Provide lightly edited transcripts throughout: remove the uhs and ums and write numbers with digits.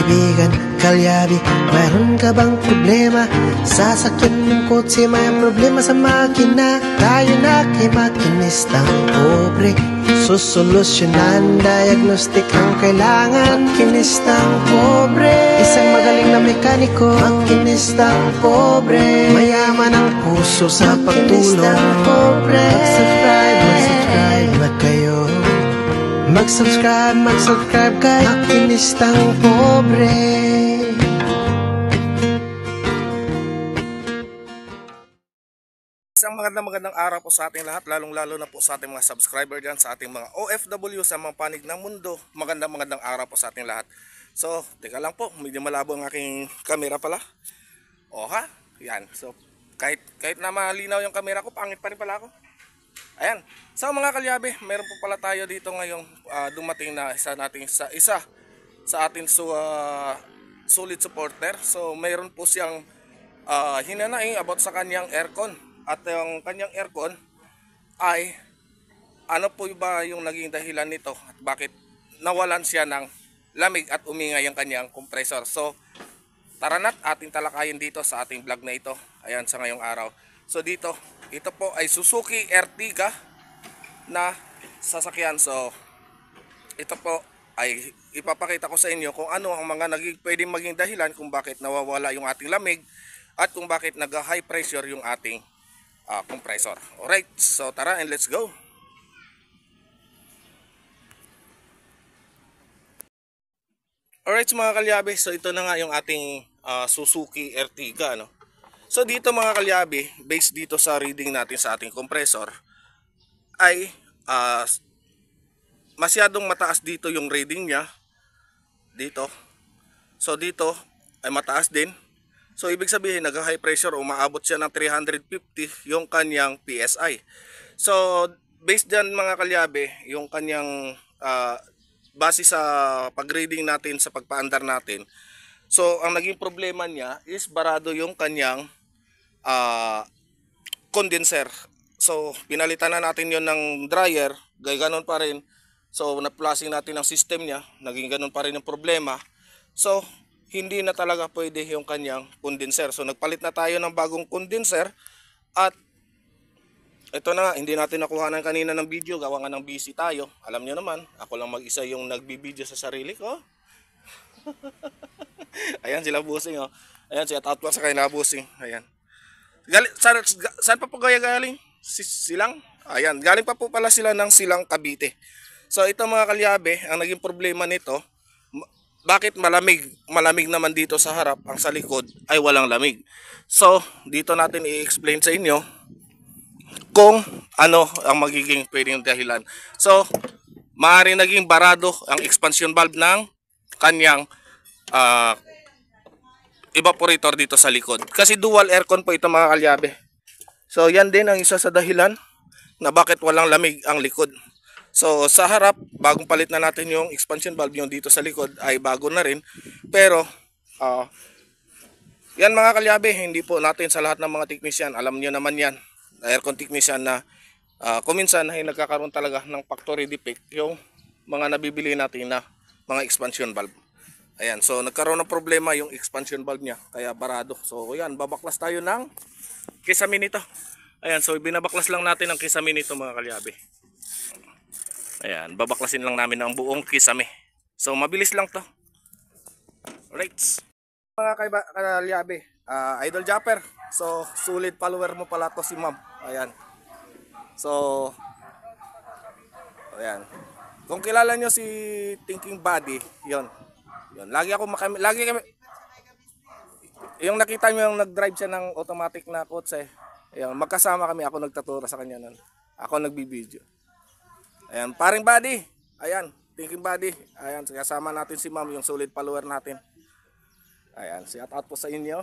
kaibigan, kalyabi, mayroon ka bang problema? Sasakyan ng kotse, may problema sa makina. Tayo na kay makinistang pobre, susolusyonan, diagnostic ang kailangan. Makinistang pobre, isang magaling na mekaniko. Makinistang pobre, mayaman ang puso sa pagtulong. Makinistang pobre, mag-subscribe na kayo. Mag-subscribe kay Makinistang Pobre. Isang magandang araw po sa ating lahat, lalong-lalo na po sa ating mga subscriber dyan, sa ating mga OFW sa mga panig ng mundo. Magandang araw po sa ating lahat. So, teka lang po, medyo malabo ang aking camera pala. O ha, yan. So, kahit na malinaw yung camera ko, pangit pa rin pala ako. Ayan. So mga kalyabe, meron po pala tayo dito ngayong dumating na isa sa ating solid supporter. So mayroon po siyang hinanaing about sa kanyang aircon. At yung kanyang aircon ay ano po ba yung naging dahilan nito at bakit nawalan siya ng lamig at umingay ang kanyang compressor. So tara na't ating talakayin dito sa ating vlog na ito. Ayan, sa ngayong araw. So ito po ay Suzuki Ertiga na sasakyan. So ito po ay ipapakita ko sa inyo kung ano ang mga pwedeng maging dahilan kung bakit nawawala yung ating lamig at kung bakit nag-high pressure yung ating compressor. Alright, so tara and let's go. Alright mga kalyabe, so ito na nga yung ating Suzuki Ertiga, no? So dito mga kalyabe, based dito sa reading natin sa ating compressor ay masyadong mataas dito yung reading niya dito. So dito ay mataas din. So ibig sabihin nag-high pressure, umaabot siya ng 350 yung kanyang PSI. So based dyan mga kalyabe, yung kanyang base sa pag-reading natin, sa pagpaandar natin. So ang naging problema niya is barado yung kanyang condenser. So pinalitan na natin yon ng dryer, ganoon pa rin. So na-flushing natin ang system niya, naging ganoon pa rin ang problema. So hindi na talaga pwede yung kanyang condenser. So nagpalit na tayo ng bagong condenser. At ito na nga, hindi natin nakuha ng kanina ng video, gawa nga ng busy tayo. Alam nyo naman, ako lang mag-isa yung nagbibideo sa sarili ko. Ayan sila busing, oh. Ayan, siya outlook sa kanila busing. Ayan. Saan pa po galing? Silang? Ayan, galing pa po pala sila ng Silang, Cavite. So ito mga kalyabe, ang naging problema nito, bakit malamig naman dito sa harap, ang sa likod ay walang lamig. So dito natin i-explain sa inyo kung ano ang magiging pwedeng dahilan. So maaaring naging barado ang expansion valve ng kanyang evaporator dito sa likod. Kasi dual aircon po ito mga kalyabe. So yan din ang isa sa dahilan na bakit walang lamig ang likod. So sa harap, bagong palit na natin yung expansion valve, yung dito sa likod ay bago na rin. Pero yan mga kalyabe, hindi po natin sa lahat ng mga technician, alam niyo naman yan, aircon technician, na kuminsan ay nagkakaroon talaga ng factory defect yung mga nabibili natin na mga expansion valve. Ayan, so nagkaroon ng problema yung expansion valve niya, kaya barado. So ayan, babaklas tayo ng kisame nito. Ayan, so binabaklas lang natin ang kisame nito mga kalyabe. Ayan, babaklasin lang namin ang buong kisame. So mabilis lang to. Alright. Mga kalyabe, Idol Japper. So solid follower mo pala to si ma'am. Ayan. So ayan. Kung kilala nyo si Thinking Body, yon. Yun, lagi kami yung nakita nyo yung nag-drive siya ng automatic na kotse. Ayun, magkasama kami, ako nagtaturo sa kanya nun. Ako nagbibideo. Ayan, paring Body. Ayan, Thinking Body. Ayan, kasama natin si ma'am, yung solid follower natin. Ayan, shout out po sa inyo.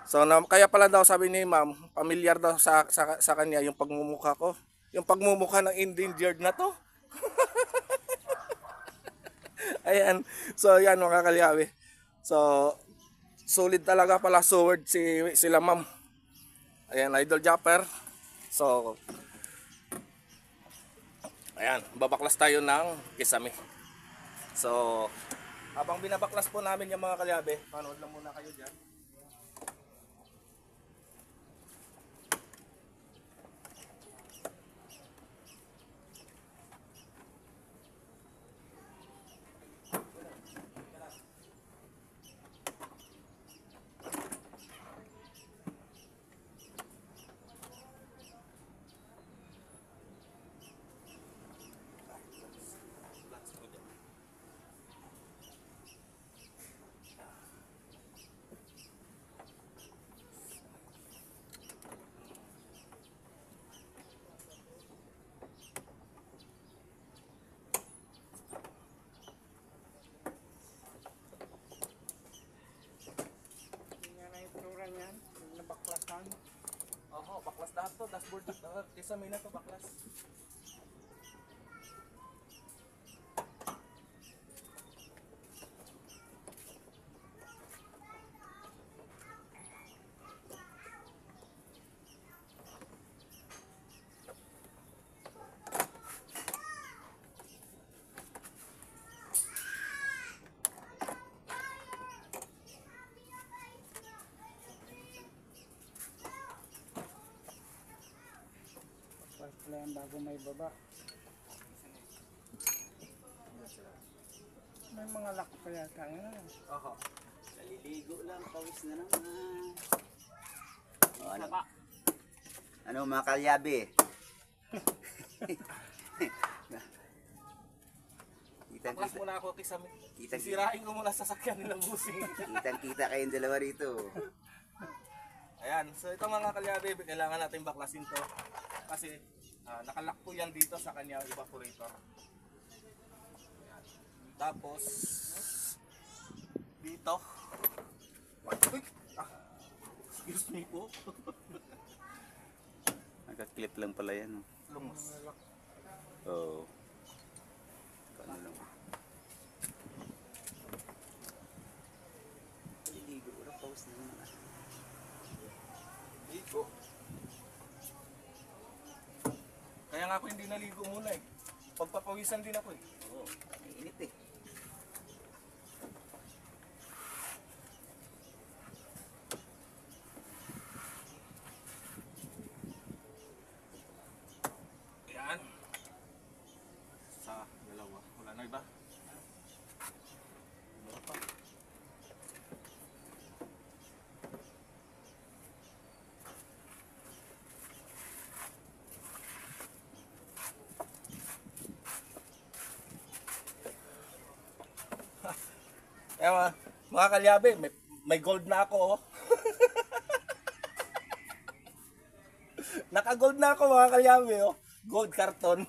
So kaya pala daw sabi ni ma'am, familiar daw sa kanya yung pagmumukha ko. Yung pagmumukha ng endangered na to. Ayan. So yan mga kalyabe. So solid talaga pala sword sila ma'am. Ayan, Idol Japper. So ayan, babaklas tayo ng kisame. So Habang binabaklas po namin yung mga kalyabe, panood lang muna kayo dyan. Oo, baklas lahat to. Dashboard dito. Kesa may na to baklas. Wala yan bago may baba. May mga lock pa yata yan. Oo. Naliligo lang, pawis na naman. O, ano mga kalyabe? Baklas muna ako kesa may. Kitang- Sisirain ko muna sasakyan nilang busing. Kitang-kita kayong dalawa rito. Ayan, so ito mga kalyabe, kailangan natin baklasin to. Kasi nakalock po yan dito sa kanyang evaporator. Ayan. Tapos dito. Uy! Excuse me po. Nagka-clip lang pala yan. Lumos. Oo. Paano lang? Naliligo lang, pawis na naman. Dito. Kaya nga ako hindi naligo muna eh. Pagpapawisan din ako eh. Oo, ang init eh. Ayan. Sa dalawa. Wala na iba. Wala pa. Ayan mga kalyabe, may gold na ako. Oh. Naka-gold na ako mga kalyabe. Oh. Gold karton.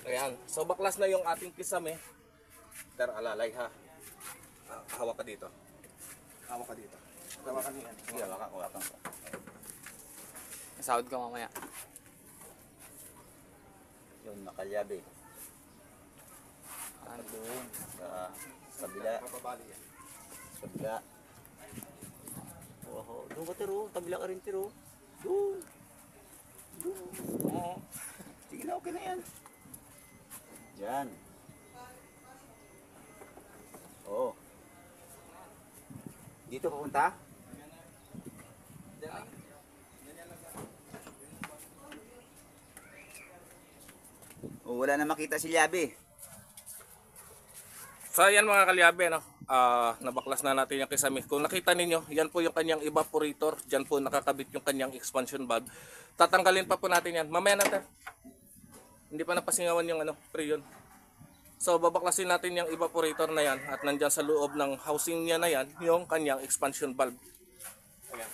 Ayan, so baklas na yung ating kisame. Pero alalay ha. Hawak ka dito. Hawak ka dito. Hawakan niyan. Sige, hawakan ko. Sahod ka mamaya. Yun, makalyabe. Doon. Sa kabila. Mababali yan. Sa kabila. Oo, doon ka tiro. Kabila ka rin tiro. Doon. Doon. Oo. Sige na, okay na yan. Yan. Oo. Dito pupunta? Oh, wala na makita si Liabe. So ayan mga kalyabe, no? nabaklas na natin yung kisame. Kung nakita ninyo, yan po yung kanyang evaporator. Diyan po nakakabit yung kanyang expansion valve. Tatanggalin pa po natin yan. Mamaya natin. Hindi pa napasingawan yung preyon. So babaklasin natin yung evaporator na yan at nandyan sa loob ng housing niya na yan yung kanyang expansion valve. Ayan.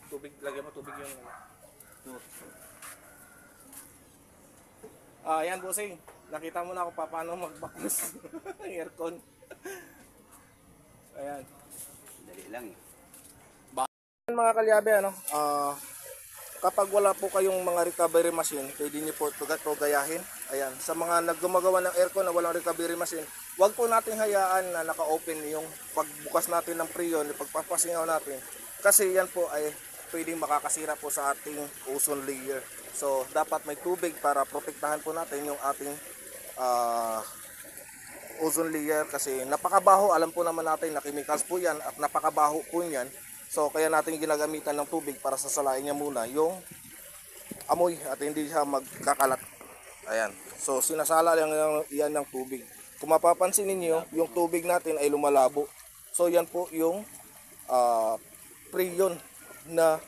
Tubig, lagyan mo tubig yung ayan bossing. Nakita mo na kung paano magbaklas ng aircon. Ayan. Dali lang eh. Mga kalyabe, kapag wala po kayong mga recovery machine, pwede nyo po ito gayahin. Ayan, sa mga naggumagawa ng aircon na walang recovery machine, wag po natin hayaan na naka-open yung pagbukas natin ng preyon, pagpapasingaw natin. Kasi yan po ay pwedeng makakasira po sa ating ozone layer. So, dapat may tubig para protektahan po natin yung ating ozone layer. Kasi napakabaho, alam po naman natin na chemicals po yan at napakabaho po yan. So kaya natin ginagamitan ng tubig para sasalain niya muna yung amoy at hindi siya magkakalat. Ayan. So sinasala lang yan ng tubig. Kung mapapansin niyo, yung tubig natin ay lumalabo. So yan po yung preyon na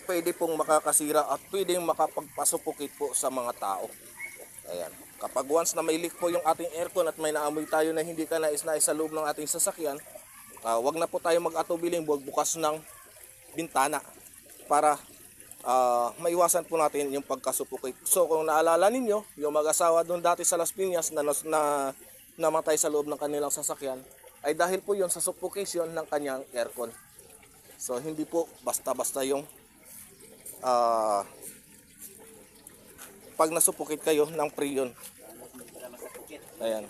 pwede pong makakasira at pwedeng makapagpasupukit po sa mga tao. Ayan. Kapag once na may leak po yung ating aircon at may naamoy tayo na hindi ka nais-nais sa loob ng ating sasakyan, wag na po tayo mag-atubiling bukas ng bintana para maiwasan po natin yung pagkasupukit. So kung naalala ninyo, yung mag-asawa doon dati sa Las Piñas na namatay sa loob ng kanilang sasakyan, ay dahil po yun sa suffocation ng kanyang aircon. So hindi po basta-basta yung pag nasupukit kayo ng preyon. Ayan.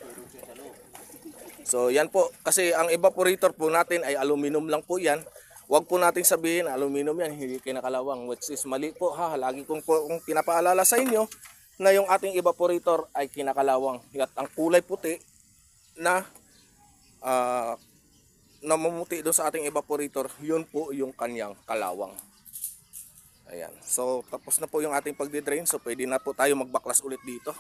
So yan po, kasi ang evaporator po natin ay aluminum lang po yan. Huwag po natin sabihin aluminum yan, hindi kinakalawang, which is mali po ha. Lagi kong pinapaalala sa inyo na yung ating evaporator ay kinakalawang. At ang kulay puti na namumuti doon sa ating evaporator, yun po yung kanyang kalawang. Ayan. So tapos na po yung ating pagdi-drain, so pwede na po tayo magbaklas ulit dito.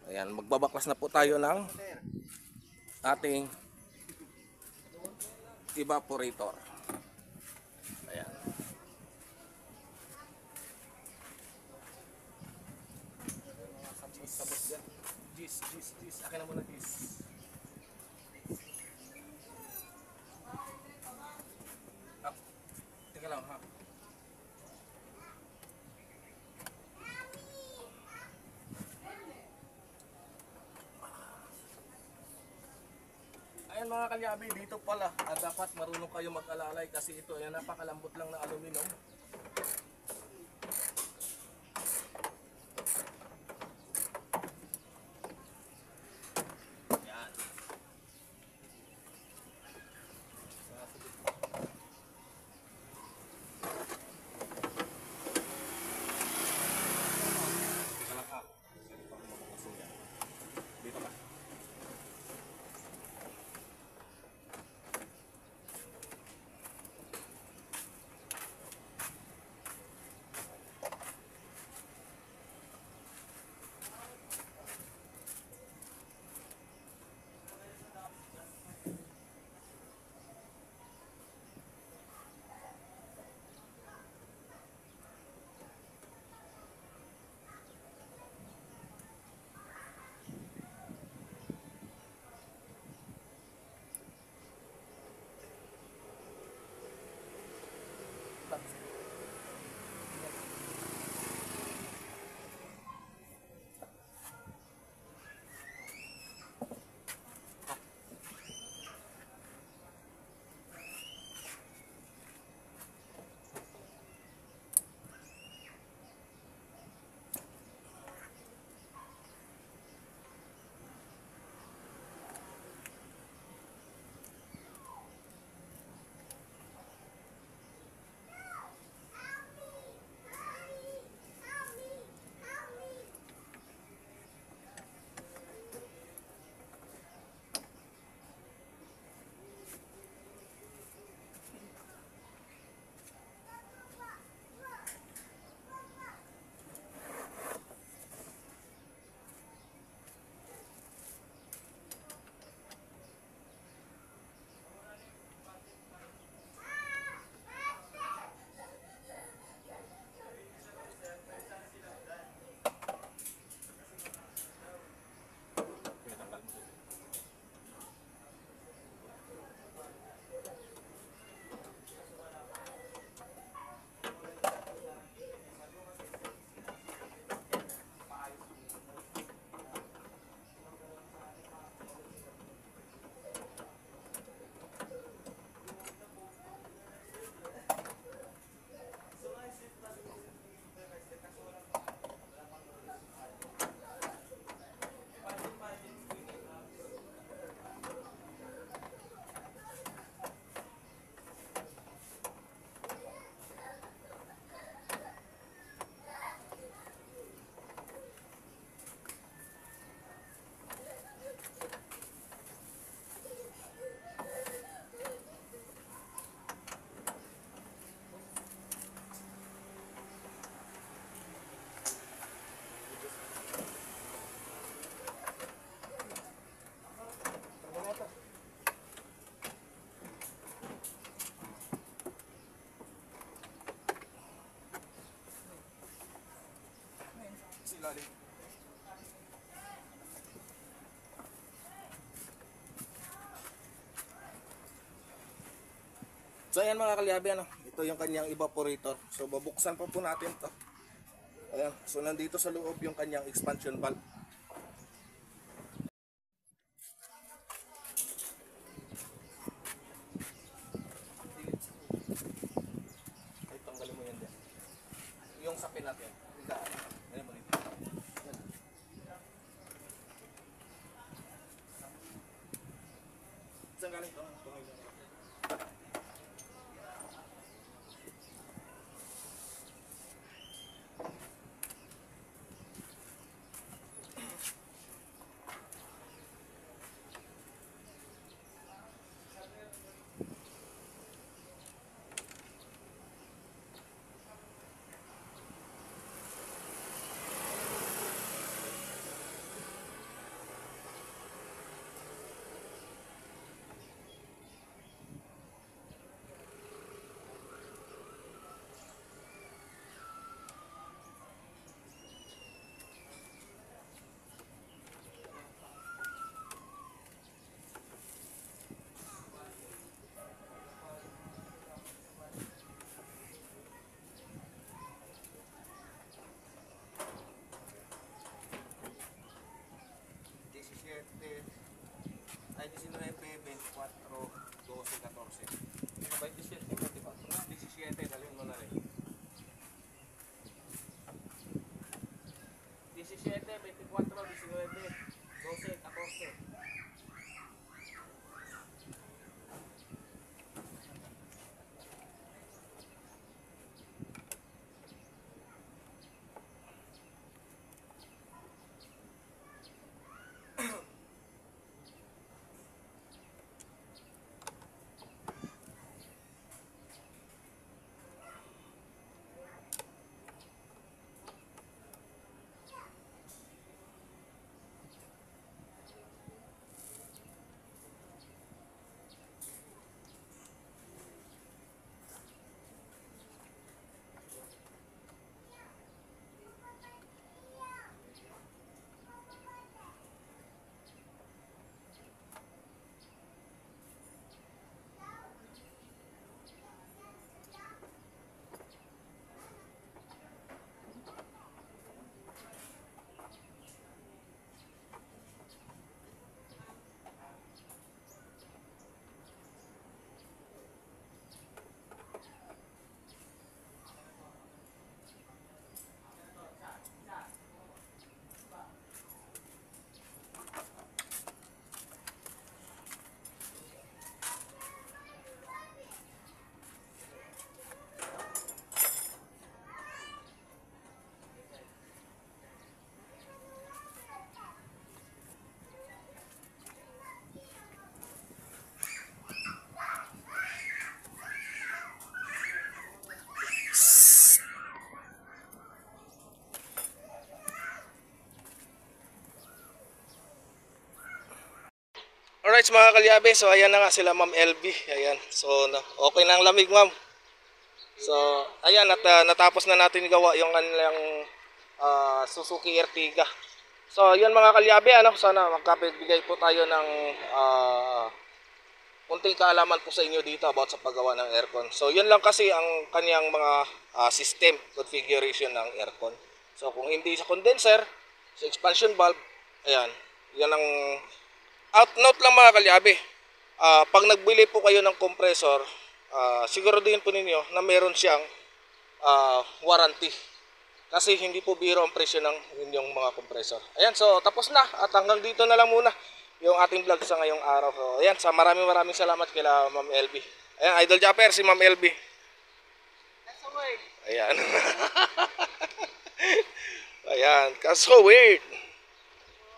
Ayan, magbabaklas na po tayo ng ating evaporator. Ayan. Sabot yan. Gis. Akin na muna gis. Teka lang ha. Ayan mga kalyabi, dito pala dapat marunong kayo mag-alalay kasi ito ay napakalambot lang na aluminum. Ayan. Dito lang ha. Dito ka. ilalim. So ayan mga kalyabe, ano, ito yung kanyang evaporator. So babuksan pa po natin to. Ayan, so nandito sa loob yung kanyang expansion valve. Ay, tanggalin mo yan din. Yung sapin natin. Ika, ayan mo rin. Ayan. Saan galing ito? Ay, 19, 24, 12, 14. 27, 24. 17, dalhin mo na rin. 17, 24, 19, 12, 14. Alright mga kalyabe, so ayan na nga sila Ma'am LB. Ayan, so okay na ang lamig ma'am. So ayan, at natapos na natin gawa yung kanilang Suzuki Ertiga. So yun mga kalyabe, ano, sana magkapagbigay po tayo ng kunting kaalaman po sa inyo dito about sa paggawa ng aircon. So yun lang kasi ang kanyang mga system configuration ng aircon. So kung hindi sa condenser, sa expansion valve, ayan, yan ang out note lang mga kalyabe. Pag nagbili po kayo ng compressor, siguraduhin po ninyo na meron siyang warranty. Kasi hindi po biro ang presyo ng inyong mga compressor. Ayan, so tapos na. At hanggang dito na lang muna yung ating vlog sa ngayong araw. So ayan, sa maraming salamat kila Ma'am LB. Ayan, Idol Japper, si Ma'am LB. That's so weird. Ayan. Ayan, so weird.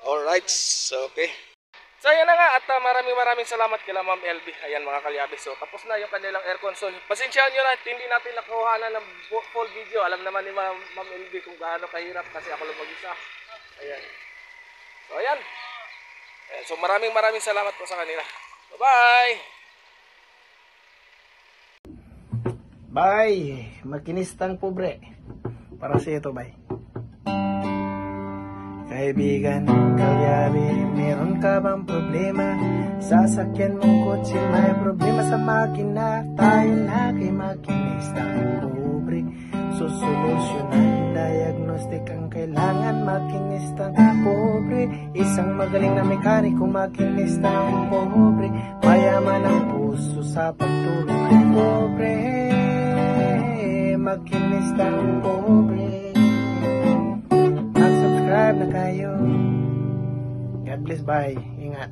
Alright, so okay. So ayan na nga, at maraming salamat kila Ma'am LB. Ayan mga kalyabe, so tapos na yung kanilang air console. Pasensyahan nyo na, hindi natin nakuha ng full video. Alam naman ni Ma'am LB kung gaano kahirap kasi ako lang mag-isa. Ayan. So ayan. So maraming salamat po sa kanila. Bye-bye! Bye! Makinistang pobre. Para sa ito, bye. Kaibigan, kayabi, meron ka bang problema? Sasakyan mong kotse, may problema sa makina. Tayo na kay makinista, pobre, susolusyonan. Diagnostic ang kailangan, makinista, pobre. Isang magaling na mekaniko, makinista, pobre. Mayaman ang puso sa pagtulong, pobre. Makinista, pobre. Mag-subscribe na kayo. God bless, bye. Ingat.